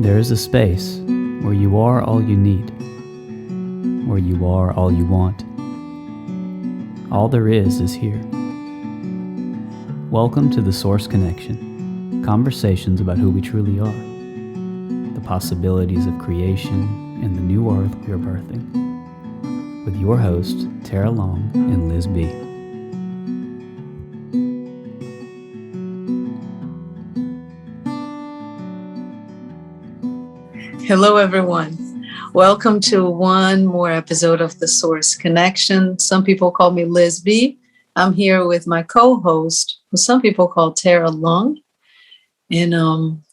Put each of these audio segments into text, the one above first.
There is a space where you are all you need, where you are all you want. All there is here. Welcome to the Source Connection, conversations about who we truly are, the possibilities of creation, and the new earth we are birthing. With your hosts, Tarah Long and Liz B. Hello, everyone. Welcome to one more episode of the Source Connection. Some people call me Liz B. I'm here with my co-host, who some people call Tarah Long. And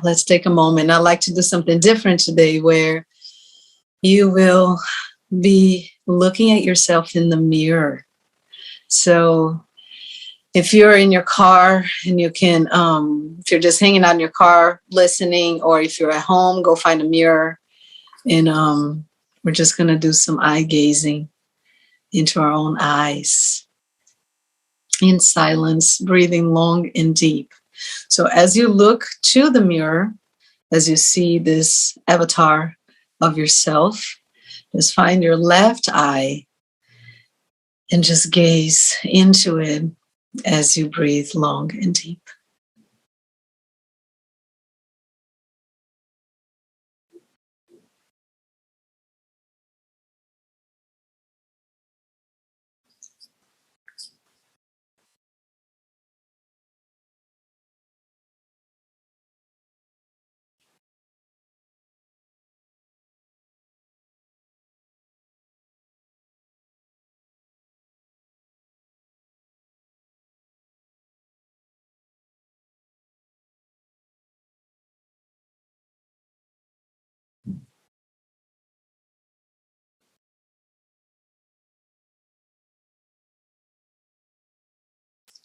let's take a moment. I'd like to do something different today where you will be looking at yourself in the mirror. So if you're in your car and you can, if you're just hanging out in your car listening, or if you're at home, go find a mirror. And we're just going to do some eye gazing into our own eyes in silence, breathing long and deep. So as you look to the mirror, as you see this avatar of yourself, just find your left eye and just gaze into it as you breathe long and deep.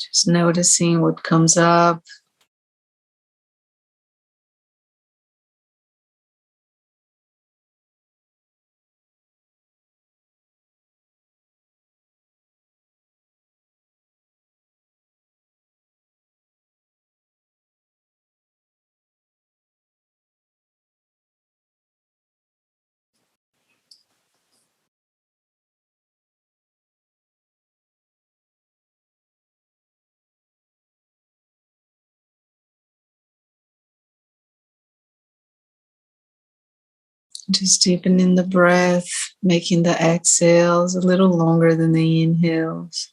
Just noticing what comes up. Just deepening the breath, making the exhales a little longer than the inhales.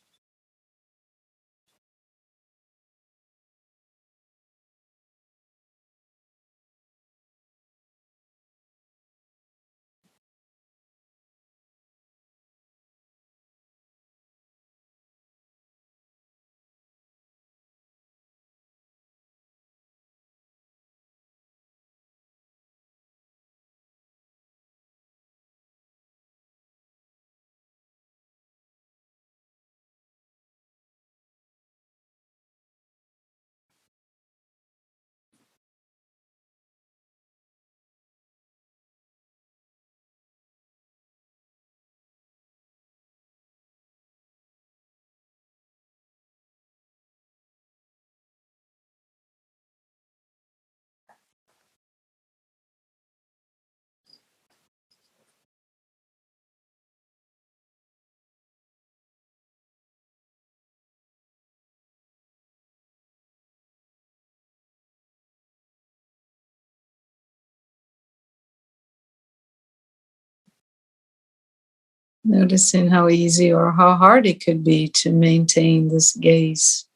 Noticing how easy or how hard it could be to maintain this gaze.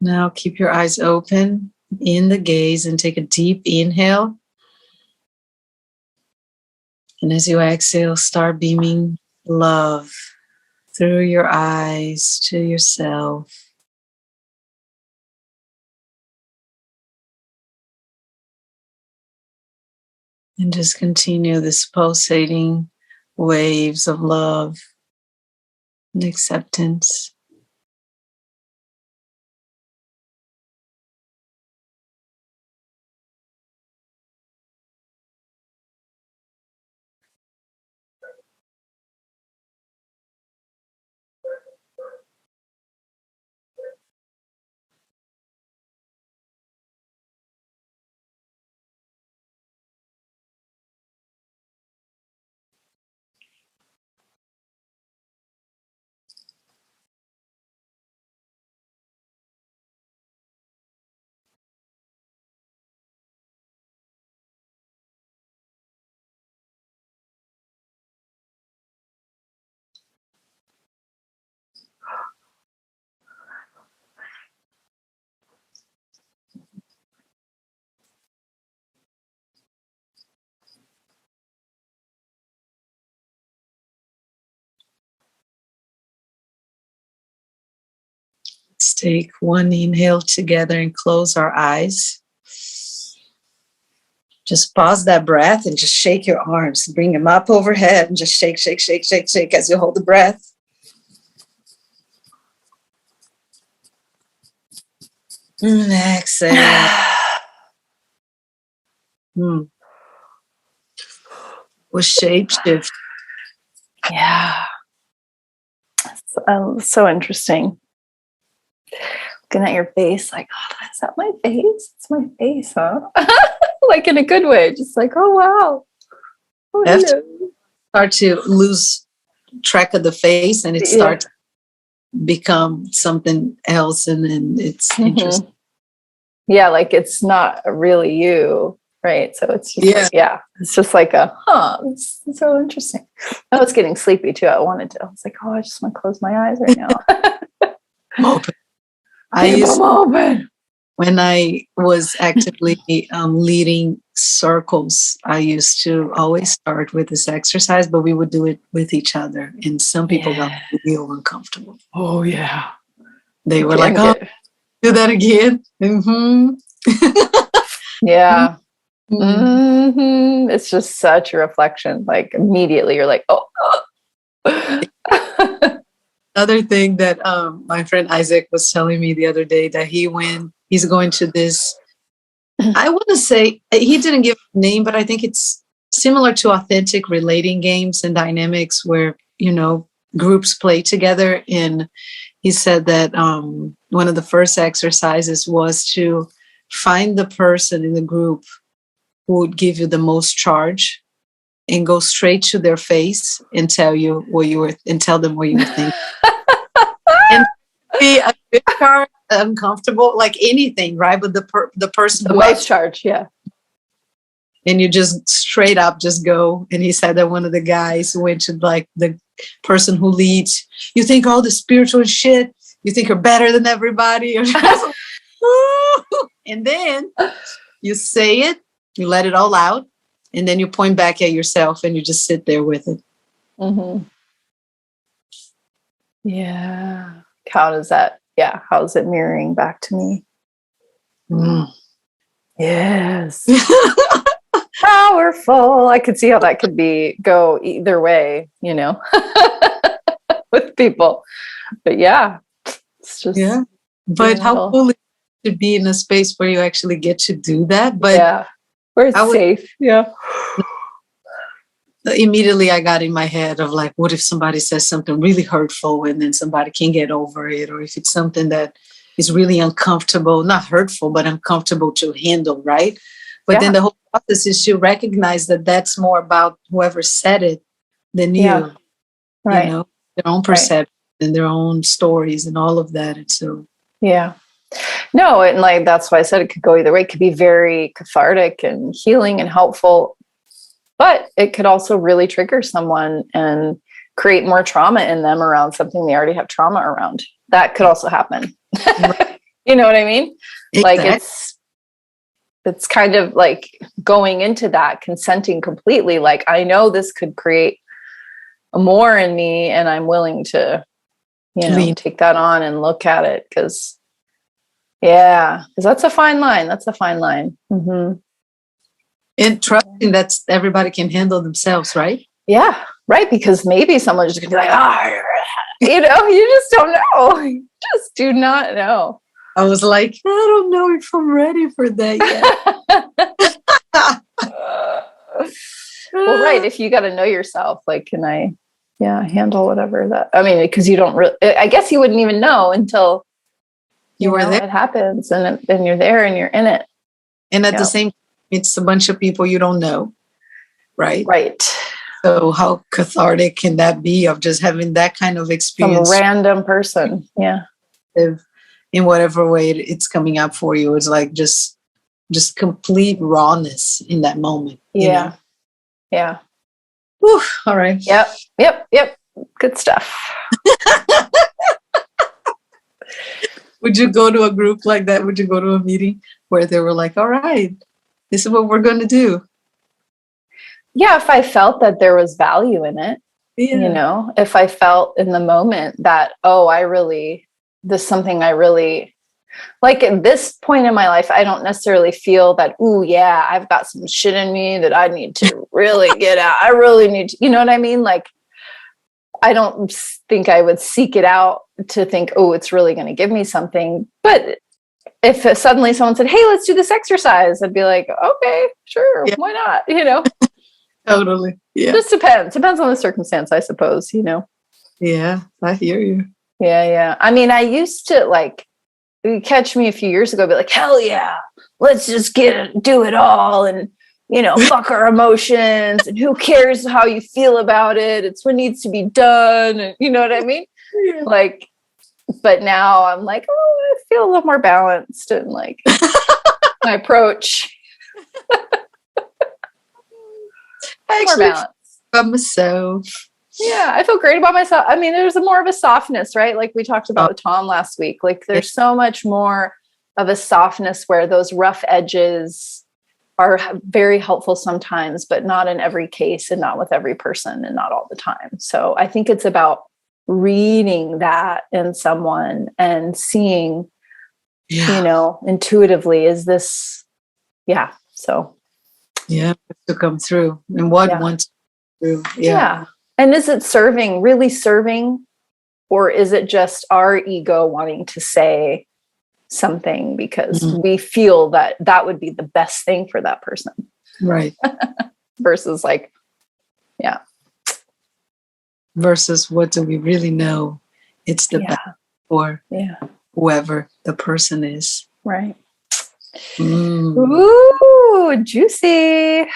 Now keep your eyes open in the gaze and take a deep inhale. And as you exhale, start beaming love through your eyes to yourself. And just continue this pulsating waves of love and acceptance. Let's take one inhale together and close our eyes. Just pause that breath and just shake your arms. Bring them up overhead and just shake, shake, shake, shake, shake as you hold the breath. And exhale. With shape shift. Yeah. So interesting. Looking at your face, like, oh, is that my face? It's my face, huh? Like in a good way. Just like, oh, wow. Oh, hello. Start to lose track of the face and it starts to become something else. And then it's interesting. Yeah, like it's not really you. Right. So it's just it's just like it's so interesting. I was getting sleepy too. I was like, oh, I just want to close my eyes right now. Open. When I was actively leading circles, I used to always start with this exercise, but we would do it with each other. And some people got real uncomfortable. Oh, yeah. They were like, oh, do that again. Yeah. It's just such a reflection. Like immediately you're like, oh. Other thing that my friend Isaac was telling me the other day that he's going to this, I want to say, he didn't give a name, but I think it's similar to authentic relating games and dynamics where, groups play together. And he said that one of the first exercises was to find the person in the group who would give you the most charge and go straight to their face and tell them what you were thinking. And be a good charge, uncomfortable, like anything, right? But the person the most charge, yeah. And you just straight up just go. And he said that one of the guys went to like the person who leads. You think all the spiritual shit. You think you're better than everybody. And then you say it. You let it all out, and then you point back at yourself and you just sit there with it. Yeah. How is it mirroring back to me? Yes. Powerful. I could see how that could go either way, with people. But yeah, it's just. Yeah. But how cool is it to be in a space where you actually get to do that? But where it's safe. Yeah. Immediately I got in my head of like, what if somebody says something really hurtful and then somebody can't get over it? Or if it's something that is really uncomfortable, not hurtful, but uncomfortable to handle, right? But then the whole process is to recognize that that's more about whoever said it than you, right. Their own perception and their own stories and all of that. And so, no, and like that's why I said it could go either way. It could be very cathartic and healing and helpful, but it could also really trigger someone and create more trauma in them around something they already have trauma around. That could also happen. You know what I mean? Exactly. Like it's kind of like going into that, consenting completely. Like, I know this could create more in me and I'm willing to, take that on and look at it. Cause that's a fine line. And trusting that everybody can handle themselves, right? Yeah. Right. Because maybe someone's just gonna be like, you just don't know. You just do not know. I was like, I don't know if I'm ready for that yet. Well, right. If you got to know yourself, like, can I, handle whatever that, I mean, because you don't really, I guess you wouldn't even know until you were there. It happens and you're there and you're in it. And at the same time, it's a bunch of people you don't know. Right. Right. So how cathartic can that be of just having that kind of experience? Some random person. Yeah. In whatever way it's coming up for you. It's like just complete rawness in that moment. Yeah. Yeah. Whew, all right. Yep. Good stuff. Would you go to a group like that? Would you go to a meeting where they were like, all right, this is what we're going to do? Yeah, if I felt that there was value in it, if I felt in the moment that, this something I really, like at this point in my life, I don't necessarily feel that, I've got some shit in me that I need to really get out. I really need to, you know what I mean? Like, I don't think I would seek it out to think, it's really going to give me something. But if suddenly someone said, hey, let's do this exercise, I'd be like, okay, sure. Why not? Totally. Yeah. Just depends on the circumstance, I suppose, Yeah, I hear you. Yeah. I mean, I used to you catch me a few years ago, be like, hell yeah, let's just do it all. And, fuck our emotions and who cares how you feel about it. It's what needs to be done. And you know what I mean? Yeah. But now I'm like, I feel a little more balanced and my approach. More balance. About myself. Yeah, I feel great about myself. I mean, there's more of a softness, right? Like we talked about with Tom last week. Like there's so much more of a softness where those rough edges are very helpful sometimes, but not in every case and not with every person and not all the time. So I think it's about reading that in someone and seeing, intuitively, is this, so. Yeah, to come through and what wants to through. Yeah. And is it really serving, or is it just our ego wanting to say something because we feel that would be the best thing for that person? Right. Versus versus what do we really know? It's the best for whoever the person is. Right. Ooh, juicy. I'm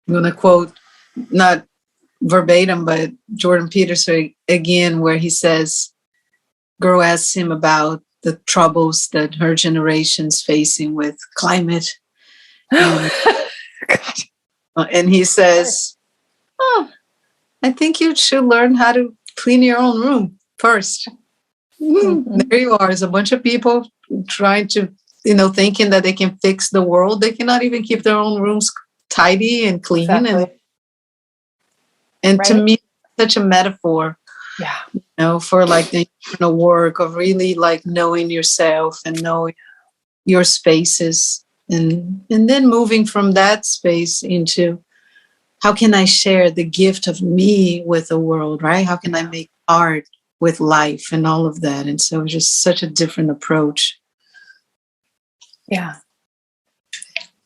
going to quote, not verbatim, but Jordan Peterson again, where he says, girl asks him about the troubles that her generation's facing with climate. And he says, I think you should learn how to clean your own room first. There you are. There's a bunch of people trying to, thinking that they can fix the world. They cannot even keep their own rooms tidy and clean. Exactly. And to me, such a metaphor, for the internal work of really knowing yourself and knowing your spaces and then moving from that space into how can I share the gift of me with the world, right? How can I make art with life and all of that? And so it's just such a different approach. Yeah.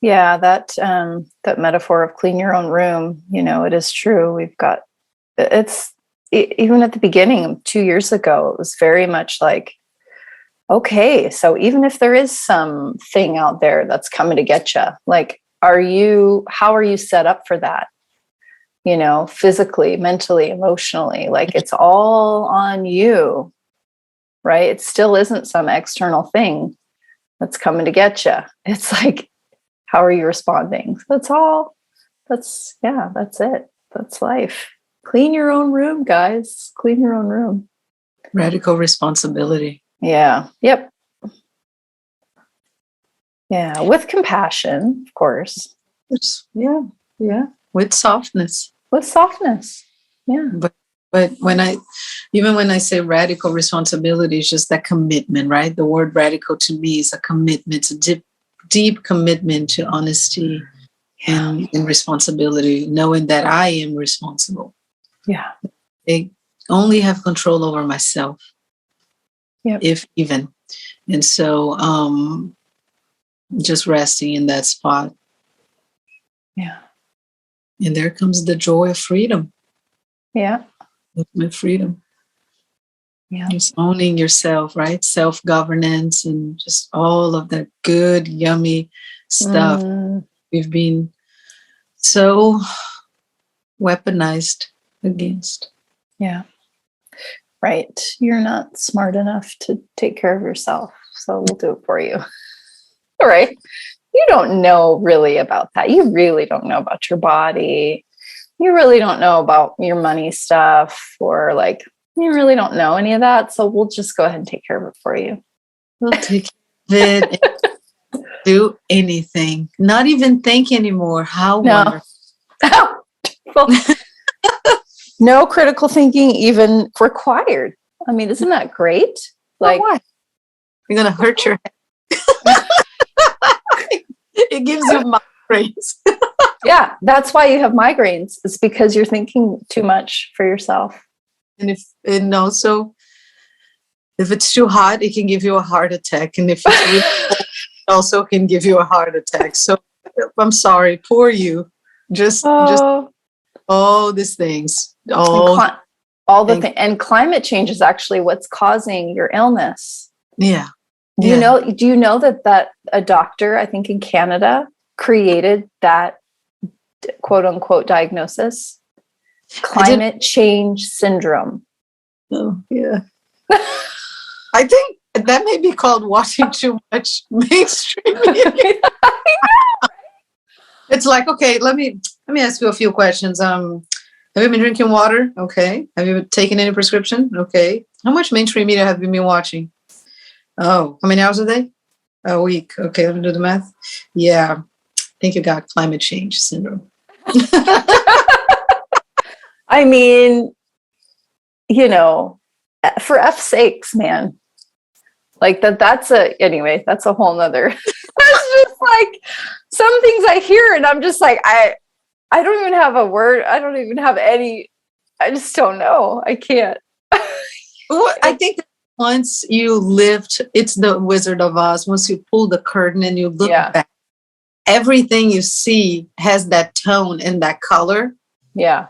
Yeah, that metaphor of clean your own room, it is true. Even at the beginning, 2 years ago, it was very much like, okay, so even if there is something out there that's coming to get you, how are you set up for that? Physically, mentally, emotionally, it's all on you, right? It still isn't some external thing that's coming to get you. It's like, how are you responding? That's it. That's life. Clean your own room, guys. Clean your own room. Radical responsibility. Yeah. Yep. Yeah. With compassion, of course. Yeah. Yeah. With softness. Yeah. But when I say radical responsibility, it's just that commitment, right? The word radical to me is a commitment. It's a deep commitment to honesty and responsibility, knowing that I am responsible. Yeah. I only have control over myself, if even. And so just resting in that spot. Yeah. And there comes the joy of freedom. Yeah. Ultimate freedom. Yeah. Just owning yourself, right? Self-governance and just all of that good, yummy stuff. We've been so weaponized against. Yeah. Right. You're not smart enough to take care of yourself, so we'll do it for you. All right. You don't know really about that. You really don't know about your body. You really don't know about your money stuff, or like, you really don't know any of that. So we'll just go ahead and take care of it for you. We'll take care of it. Do anything. Not even think anymore. How wonderful. Well, no critical thinking even required. I mean, isn't that great? Like, what? You're gonna hurt your head. It gives you migraines. Yeah, that's why you have migraines. It's because you're thinking too much for yourself. And also, if it's too hot, it can give you a heart attack. And if it's really cold, it also can give you a heart attack. So I'm sorry, poor you. Just all these things. All the things. And climate change is actually what's causing your illness. Yeah. Do you know that a doctor, I think in Canada, created that quote unquote diagnosis? Climate change syndrome. Oh, yeah. I think that may be called watching too much mainstream media. It's like, okay, let me ask you a few questions. Have you been drinking water? Okay. Have you taken any prescription? Okay. How much mainstream media have you been watching? Oh, how many hours a day? A week. Okay, let me do the math. Yeah. I think you got climate change syndrome. I mean, for F's sakes, man. Like that's a whole nother. That's just like some things I hear and I'm just like, I don't even have a word. I don't even have any. I just don't know. I can't. Well, I think that once you lived, it's the Wizard of Oz. Once you pull the curtain and you look back, everything you see has that tone and that color. Yeah.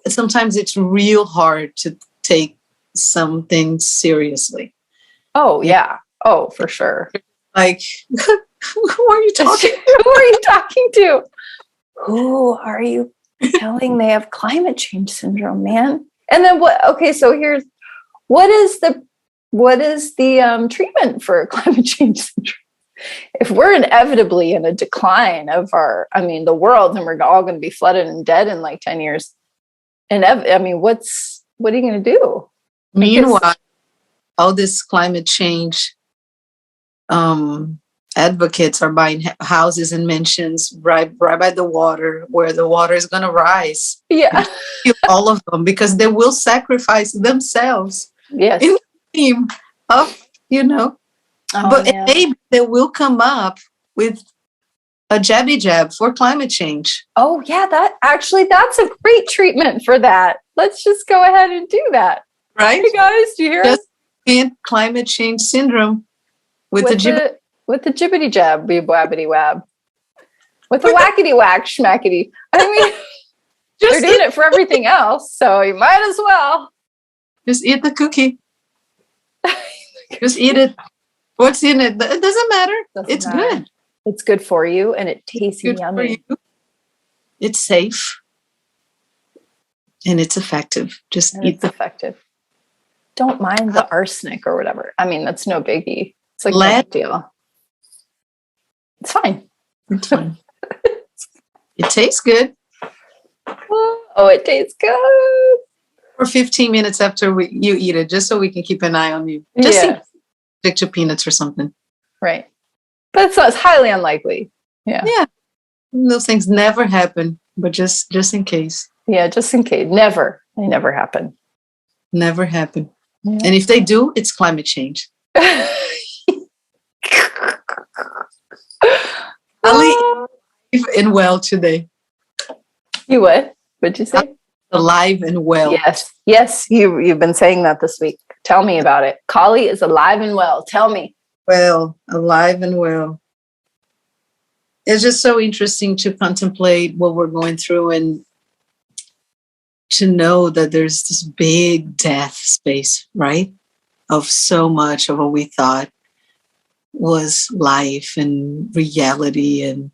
Sometimes it's real hard to take something seriously. Oh, yeah. Oh, for sure. Like, who are you talking to? Who are you talking to? Who are you telling they have climate change syndrome, man? And then what? Okay, so what is the treatment for climate change syndrome? If we're inevitably in a decline of the world, and we're all going to be flooded and dead in like 10 years, what are you going to do? Meanwhile, all this climate change advocates are buying houses and mansions right by the water, where the water is going to rise. Yeah. All of them, because they will sacrifice themselves. Yes. In the name of, but maybe they will come up with a jabby jab for climate change. Oh yeah, that's a great treatment for that. Let's just go ahead and do that. Right? Hey guys, do you hear us? And climate change syndrome with the jibbity jab, be wabbity wab. With the whackity whack schmackity. I mean, they're doing it for everything else, so you might as well. Just eat the cookie. Just eat it. What's in it? It doesn't matter. It's good. It's good for you, and it tastes yummy. It's safe. And it's effective. It's effective. Don't mind the arsenic or whatever. I mean, that's no biggie. It's like no big deal. It's fine. It's fine. It tastes good. Oh, it tastes good. For 15 minutes after you eat it, just so we can keep an eye on you. Just stick to peanuts or something. Right. But it's highly unlikely. Yeah. Yeah. Those things never happen, but just in case. Yeah, just in case. Never. They never happen. Never happen. Yeah. And if they do, it's climate change. and well today. You what? What'd you say? Alive and well. Yes. You've been saying that this week. Tell me about it. Kali is alive and well. Tell me. Well, alive and well. It's just so interesting to contemplate what we're going through and to know that there's this big death space, right? Of so much of what we thought was life and reality and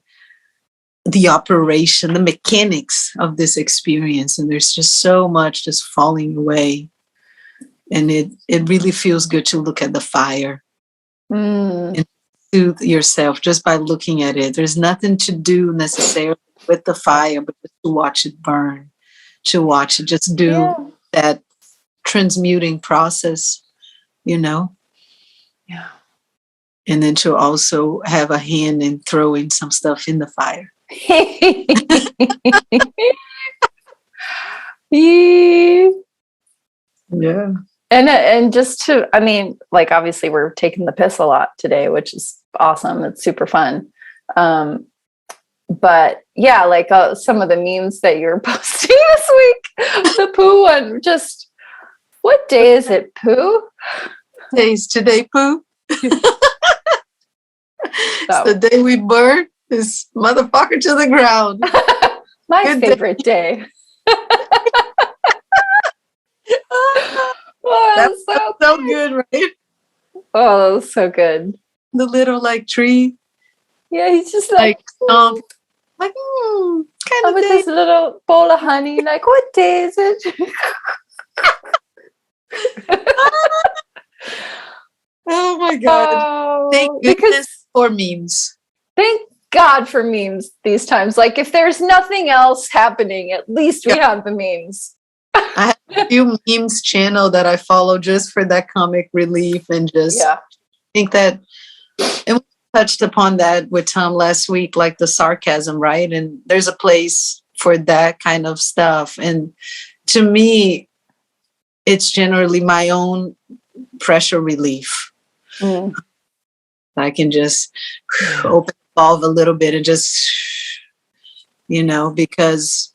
the operation, the mechanics of this experience. And there's just so much just falling away. And it really feels good to look at the fire and soothe yourself just by looking at it. There's nothing to do necessarily with the fire, but just to watch it burn, to watch it just do that transmuting process, you know? Yeah. And then to also have a hand in throwing some stuff in the fire. Yeah. And just to, I mean, like, obviously we're taking the piss a lot today, which is awesome. It's super fun. But yeah, like some of the memes that you're posting this week, the poo one, just, what day is it, poo? Today's today, poo. It's the day we burn this motherfucker to the ground. My Good favorite day. Oh, that's so good, right? Oh, that was so good. The little like tree. Yeah, he's just like kind of with this little bowl of honey. Like, what day is it? Oh my God! Thank goodness for memes. Thank God for memes these times. Like, if there's nothing else happening, at least we have the memes. I have a few memes channel that I follow just for that comic relief and just think that, and we touched upon that with Tom last week, like the sarcasm, right? And there's a place for that kind of stuff. And to me, it's generally my own pressure relief. I can just open the valve a little bit and just, you know, because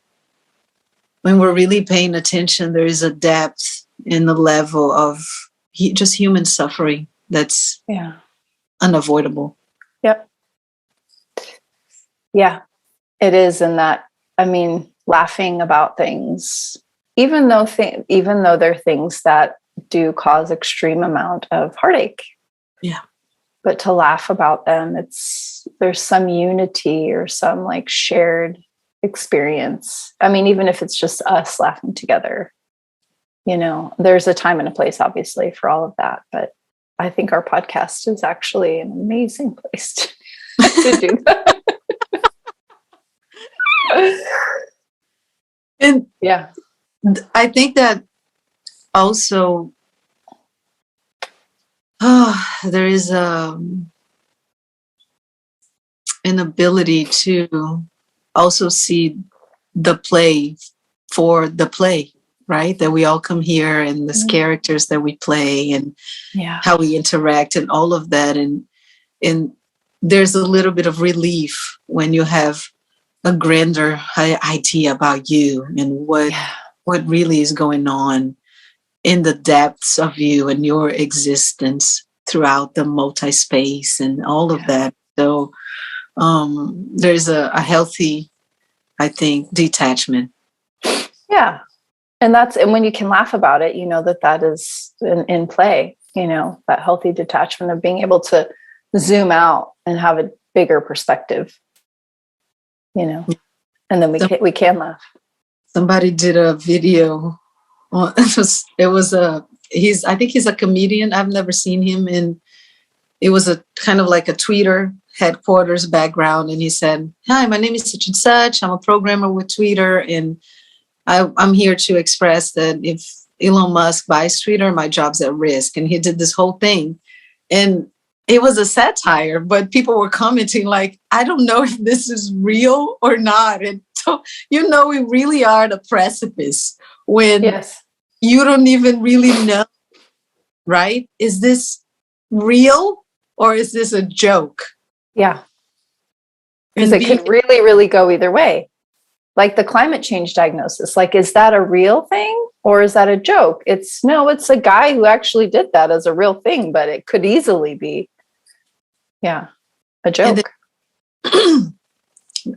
when we're really paying attention, there is a depth in the level of just human suffering that's unavoidable. Yep. Yeah, it is. And that, I mean, laughing about things, even though they're things that do cause extreme amount of heartache. Yeah. But to laugh about them, there's some unity or some like shared experience. I mean, even if it's just us laughing together, you know, there's a time and a place, obviously, for all of that. But I think our podcast is actually an amazing place to do that. And yeah, I think that also there is an ability to also see the play for the play, right? That we all come here and these characters that we play and how we interact and all of that. And there's a little bit of relief when you have a grander idea about you and what really is going on in the depths of you and your existence throughout the multi-space and all of that. So there's a healthy, I think, detachment. Yeah. And when you can laugh about it, you know, that is in play, you know, that healthy detachment of being able to zoom out and have a bigger perspective, you know, and then we can laugh. Somebody did a video. I think he's a comedian. I've never seen him, and it was a kind of like a Twitter headquarters background. And he said, "Hi, my name is such and such. I'm a programmer with Twitter, and I'm here to express that if Elon Musk buys Twitter, my job's at risk." And he did this whole thing, and it was a satire, but people were commenting like, "I don't know if this is real or not." And so, you know, we really are at a precipice when you don't even really know, right? Is this real or is this a joke? Yeah. Because it could really, really go either way. Like the climate change diagnosis, like, is that a real thing or is that a joke? It's a guy who actually did that as a real thing, but it could easily be, a joke.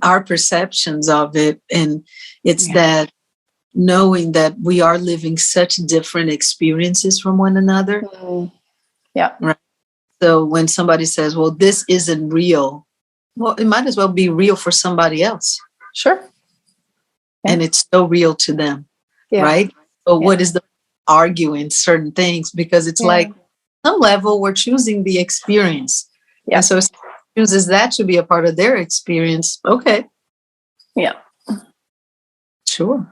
Our perceptions of it, and it's that knowing that we are living such different experiences from one another. Yeah. Right. So when somebody says, well, this isn't real, well, it might as well be real for somebody else. Sure. Yeah. And it's so real to them. Yeah. Right. So what is the arguing certain things? Because it's like some level we're choosing the experience. Yeah. And so if chooses that to be a part of their experience. Okay. Yeah. Sure.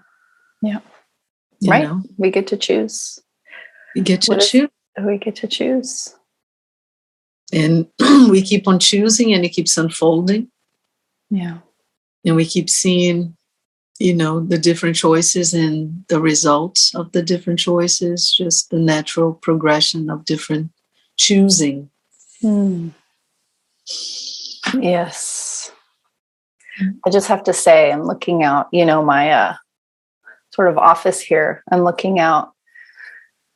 Yeah. Right. We get to choose. We get to choose. We get to choose. And we keep on choosing and it keeps unfolding. Yeah. And we keep seeing, the different choices and the results of the different choices, just the natural progression of different choosing. Yes. I just have to say, I'm looking out, my sort of office here. I'm looking out.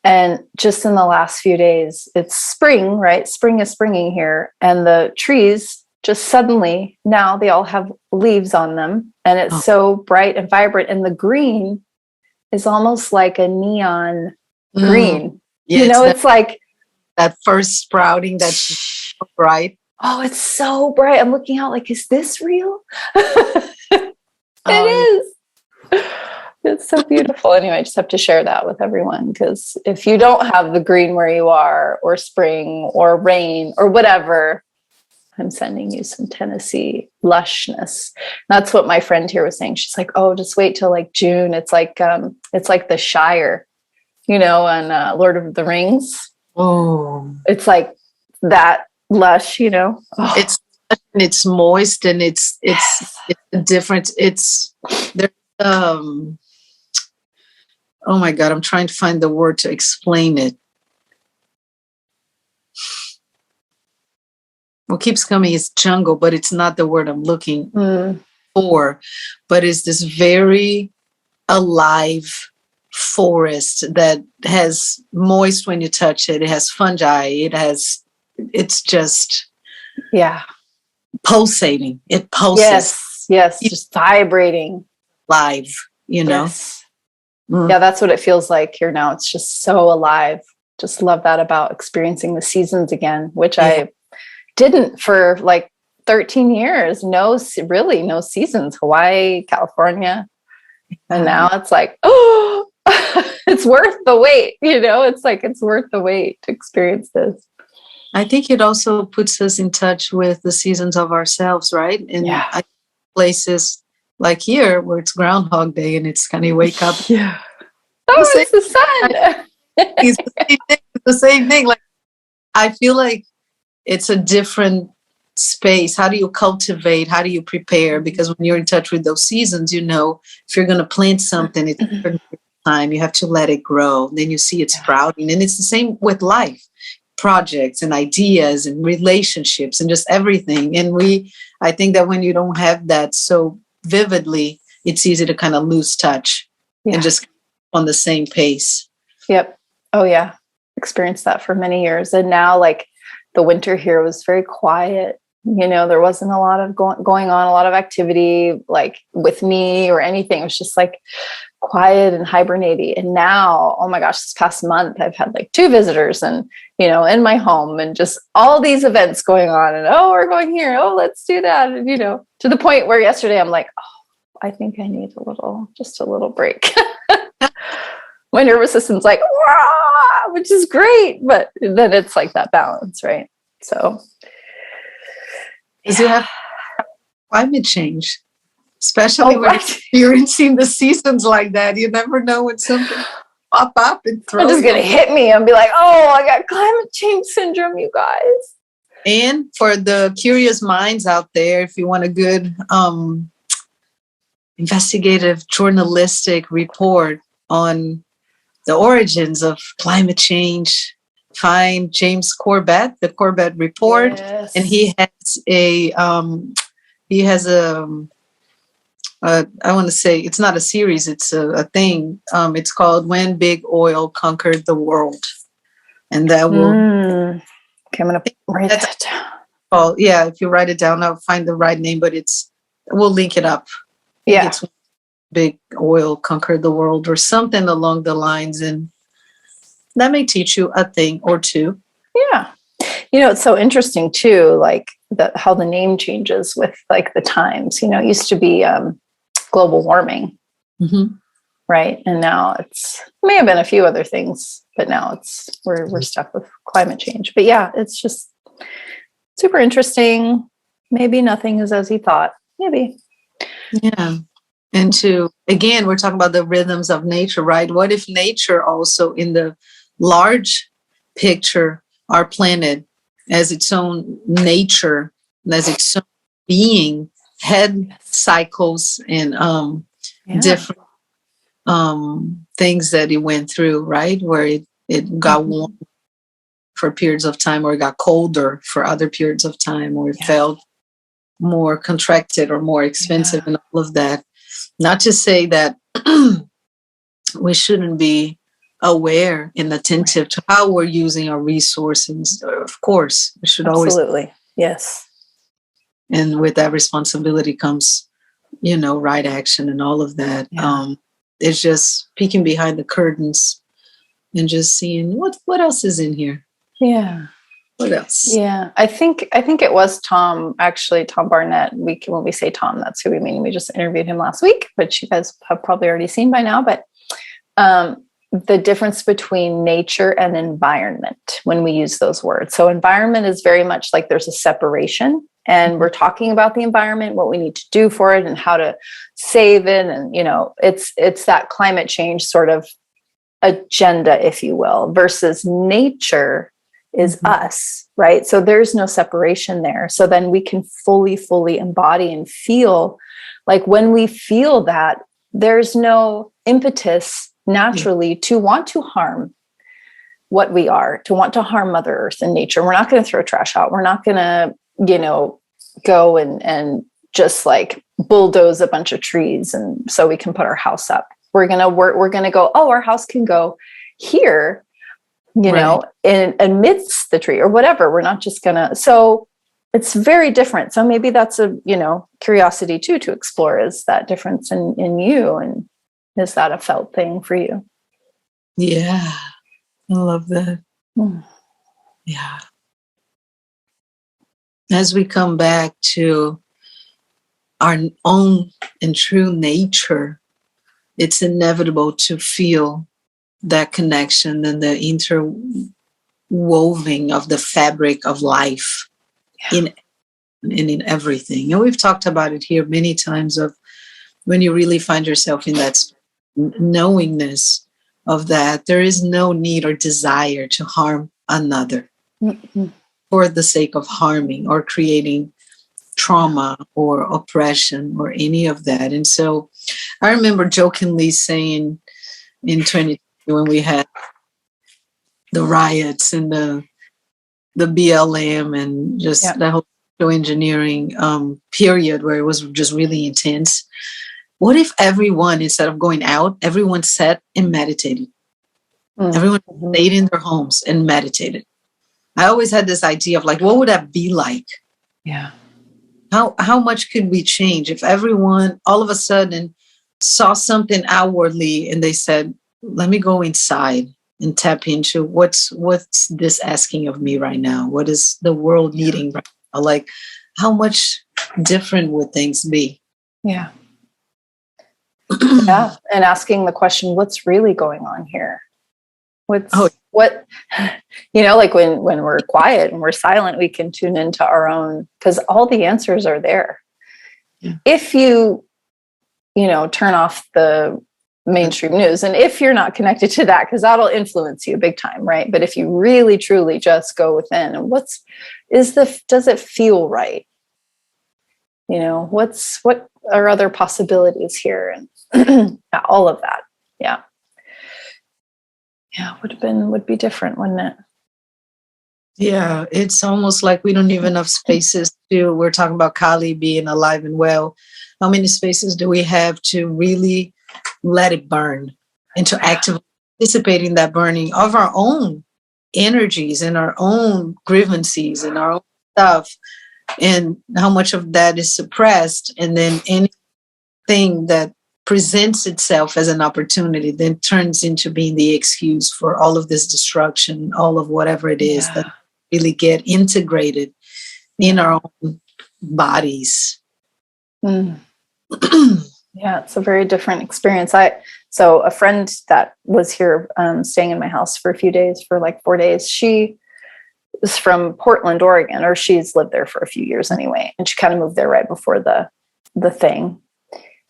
And just in the last few days, it's spring, right? Spring is springing here. And the trees just suddenly, now they all have leaves on them. And it's so bright and vibrant. And the green is almost like a neon green. Yeah, it's like that first sprouting that's so bright. Oh, it's so bright. I'm looking out like, is this real? It is. It's so beautiful. Anyway, I just have to share that with everyone, because if you don't have the green where you are, or spring or rain or whatever, I'm sending you some Tennessee lushness. That's what my friend here was saying. She's like, oh, just wait till like June. It's like the Shire, on Lord of the Rings. Oh, it's like that lush, Oh. It's moist and it's different. There's oh my God, I'm trying to find the word to explain it. What keeps coming is jungle, but it's not the word I'm looking for. But it's this very alive forest that has moist when you touch it. It has fungi. It's just pulsating. It pulses. Yes, just vibrating. Live, Yes. Yeah, that's what it feels like here now. It's just so alive. Just love that about experiencing the seasons again, which I didn't for like 13 years. No seasons. Hawaii, California. And now it's like, oh, it's worth the wait. It's like, it's worth the wait to experience this. I think it also puts us in touch with the seasons of ourselves, right? And places like here where it's Groundhog Day and it's kind of wake up. Yeah. Oh, it's the sun. It's the same thing. Like, I feel like it's a different space. How do you cultivate? How do you prepare? Because when you're in touch with those seasons, if you're going to plant something, it's a certain time. You have to let it grow. Then you see it sprouting. And it's the same with life, projects and ideas and relationships and just everything. And I think that when you don't have that so vividly, it's easy to kind of lose touch and just on the same pace. Yep. Oh yeah. Experienced that for many years. And now like the winter here was very quiet. There wasn't a lot of going on, a lot of activity like with me or anything. It was just like quiet and hibernating. And now, oh my gosh, this past month, I've had like 2 visitors and, in my home and just all these events going on and, oh, we're going here. Oh, let's do that. And, to the point where yesterday I'm like, oh, I think I need just a little break. My nervous system's like, wah, which is great. But then it's like that balance, right? So. Because you have climate change, especially when you're experiencing the seasons like that. You never know when something pop up and throw. It's just going to hit me and be like, oh, I got climate change syndrome, you guys. And for the curious minds out there, if you want a good investigative journalistic report on the origins of climate change, find James Corbett, the Corbett Report, and he has a he has I want to say it's not a series, it's a thing. It's called When Big Oil Conquered the World. And that will, Okay, I'm going to write that down. Oh, yeah, if you write it down, I'll find the right name, but we'll link it up. Yeah. It's Big Oil Conquered the World or something along the lines. And that may teach you a thing or two. Yeah. It's so interesting too, like how the name changes with like the times. It used to be global warming, right? And now may have been a few other things, but now we're stuck with climate change. But yeah, it's just super interesting. Maybe nothing is as he thought. Maybe. Yeah. And again, we're talking about the rhythms of nature, right? What if nature also in the large picture, our planet as its own nature, as its own being, had cycles and different things that it went through, right? Where it got warm for periods of time, or it got colder for other periods of time, or it felt more contracted or more expensive, and all of that. Not to say that we shouldn't be aware and attentive to how we're using our resources. Of course, we should absolutely. Yes. And with that responsibility comes, right action and all of that. Yeah. It's just peeking behind the curtains and just seeing what else is in here. Yeah. What else? Yeah. I think it was Tom Barnett. When we say Tom, that's who we mean. We just interviewed him last week, which you guys have probably already seen by now. But the difference between nature and environment when we use those words. So environment is very much like there's a separation, and we're talking about the environment, what we need to do for it and how to save it. And, it's that climate change sort of agenda, if you will, versus nature is us, right? So there's no separation there. So then we can fully embody and feel like when we feel that, there's no impetus naturally to want to harm what we are, to want to harm Mother Earth and nature. We're not going to throw trash out. We're not going to, go and just like bulldoze a bunch of trees and so we can put our house up. We're going to go, oh, our house can go here, in amidst the tree or whatever. We're not just gonna, so it's very different. So maybe that's a, curiosity too, to explore, is that difference in you, and is that a felt thing for you? Yeah. I love that. Yeah. As we come back to our own and true nature, it's inevitable to feel that connection and the interwoven of the fabric of life in everything. And we've talked about it here many times, of when you really find yourself in that knowingness of that, there is no need or desire to harm another for the sake of harming or creating trauma or oppression or any of that. And so I remember jokingly saying in 2020, when we had the riots and the BLM and just the whole engineering period where it was just really intense. What if everyone, instead of going out, everyone sat and meditated? Everyone stayed in their homes and meditated. I always had this idea of like, what would that be like? Yeah. How much could we change if everyone all of a sudden saw something outwardly and they said, let me go inside and tap into what's this asking of me right now? What is the world needing right now? Like, how much different would things be? Yeah. Yeah. And asking the question, what's really going on here? What, like when we're quiet and we're silent, we can tune into our own, because all the answers are there. Yeah. If you turn off the mainstream news, and if you're not connected to that, because that'll influence you big time, right? But if you really truly just go within, and does it feel right? What are other possibilities here, and all of that. Would be different, wouldn't it? Yeah, it's almost like we don't even have spaces we're talking about Kali being alive and well, how many spaces do we have to really let it burn and to actively participate in that burning of our own energies and our own grievances and our own stuff, and how much of that is suppressed, and then anything that presents itself as an opportunity then turns into being the excuse for all of this destruction, all of whatever it is that really get integrated in our own bodies. Yeah, it's a very different experience. So a friend that was here staying in my house for a few days, for like 4 days, she is from Portland, Oregon, or she's lived there for a few years anyway. And she kind of moved there right before the thing.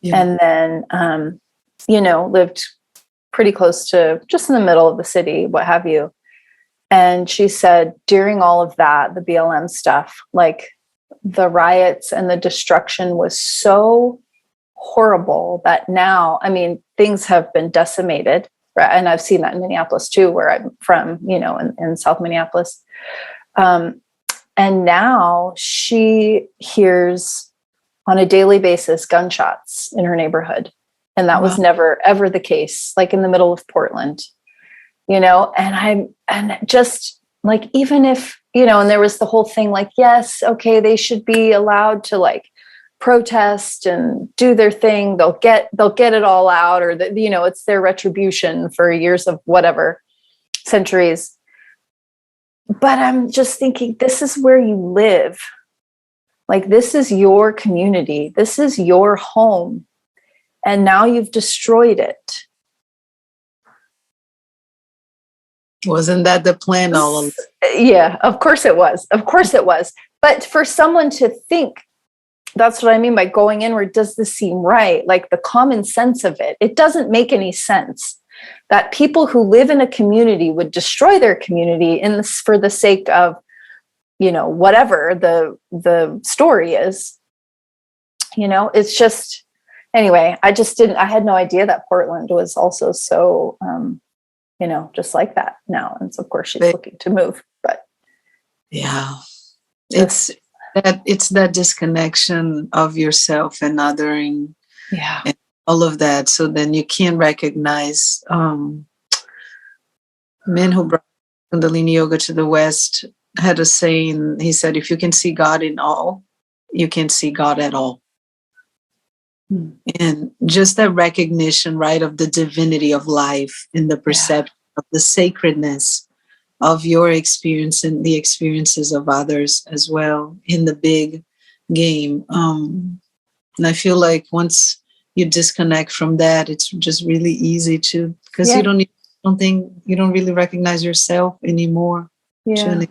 Yeah. And then, lived pretty close to just in the middle of the city, what have you. And she said during all of that, the BLM stuff, like the riots and the destruction was so horrible that now, I mean, things have been decimated. Right? And I've seen that in Minneapolis too, where I'm from, in South Minneapolis. And now she hears on a daily basis gunshots in her neighborhood. And that was never, ever the case, like in the middle of Portland, and just like, even if, and there was the whole thing like, yes, okay, they should be allowed to like protest and do their thing. They'll get it all out, or it's their retribution for years of whatever, centuries. But I'm just thinking, this is where you live. Like, this is your community. This is your home. And now you've destroyed it. Wasn't that the plan all along? Yeah, of course it was. Of course it was. But for someone to think, that's what I mean by going inward, does this seem right? Like the common sense of it, it doesn't make any sense that people who live in a community would destroy their community for the sake of, whatever the story is. It's just, anyway, I had no idea that Portland was also so, just like that now. And so of course she's looking to move, but. Yeah, it's that disconnection of yourself and othering. Yeah. And all of that. So then you can recognize men who brought Kundalini Yoga to the West had a saying. He said, if you can see God in all, you can see God at all. And just that recognition, right, of the divinity of life and the perception of the sacredness of your experience and the experiences of others as well in the big game. And I feel like once you disconnect from that, it's just really easy to, because you don't really recognize yourself anymore. Yeah.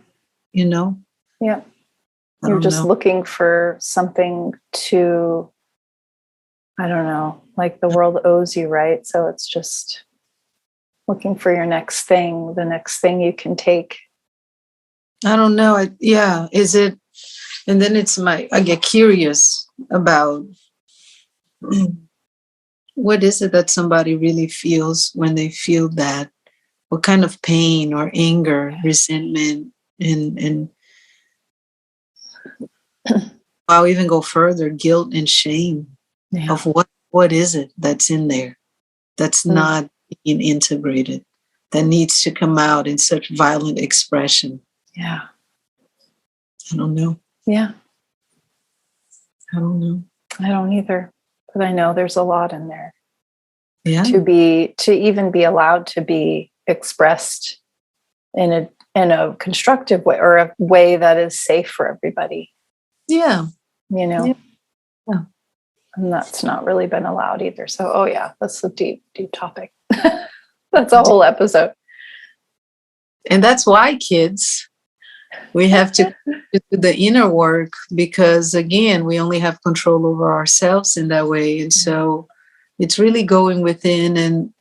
Yeah. You're just looking for something to, I don't know, like the world owes you, right? So it's just looking for your next thing, the next thing you can take. I don't know. Is it? And then I get curious about what is it that somebody really feels when they feel that? What kind of pain or anger, resentment, and I'll even go further, guilt and shame of what is it that's in there that's not being integrated, that needs to come out in such violent expression. Yeah. I don't know. Yeah. I don't know. I don't either. But I know there's a lot in there. Yeah. To even be allowed to be expressed in a constructive way, or a way that is safe for everybody. Yeah. Yeah. And that's not really been allowed either. So, that's a deep, deep topic. That's a whole episode. And that's why, kids, we have to do the inner work, because again, we only have control over ourselves in that way. And so it's really going within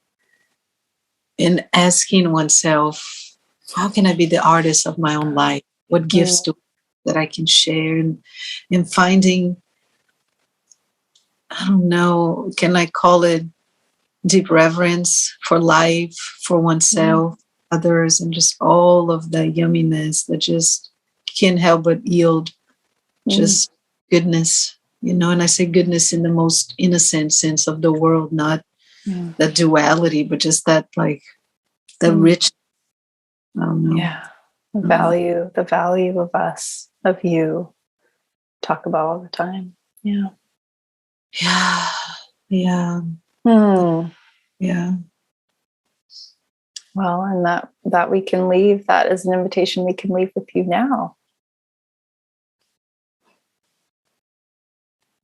and asking oneself, how can I be the artist of my own life? What gifts that I can share, and finding, I don't know, can I call it deep reverence for life, for oneself, others, and just all of the yumminess that just can't help but yield just goodness, and I say goodness in the most innocent sense of the world, not that duality, but just that the rich, I don't know. Yeah. The value of us, of you, talk about all the time. Yeah. Yeah. Yeah. Yeah. Well, and that we can leave, that is an invitation we can leave with you now.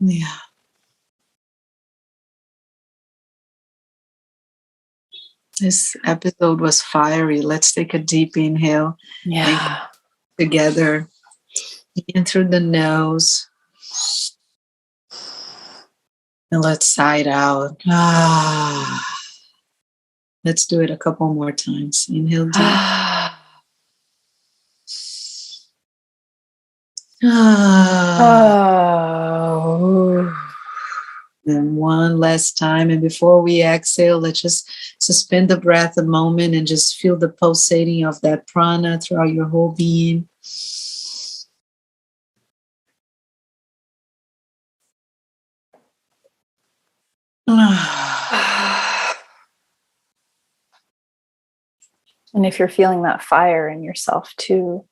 Yeah. This episode was fiery. Let's take a deep inhale. Yeah. Together. In through the nose. And let's sigh it out. Let's do it a couple more times. Inhale deep. And one last time. And before we exhale, let's just suspend the breath a moment and just feel the pulsating of that prana throughout your whole being. And if you're feeling that fire in yourself too,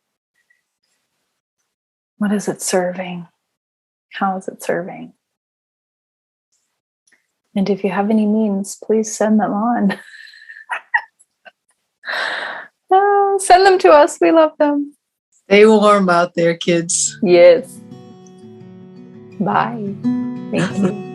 what is it serving? How is it serving? And if you have any means, please send them on. Send them to us. We love them. Stay warm out there, kids. Yes. Bye. Thank you.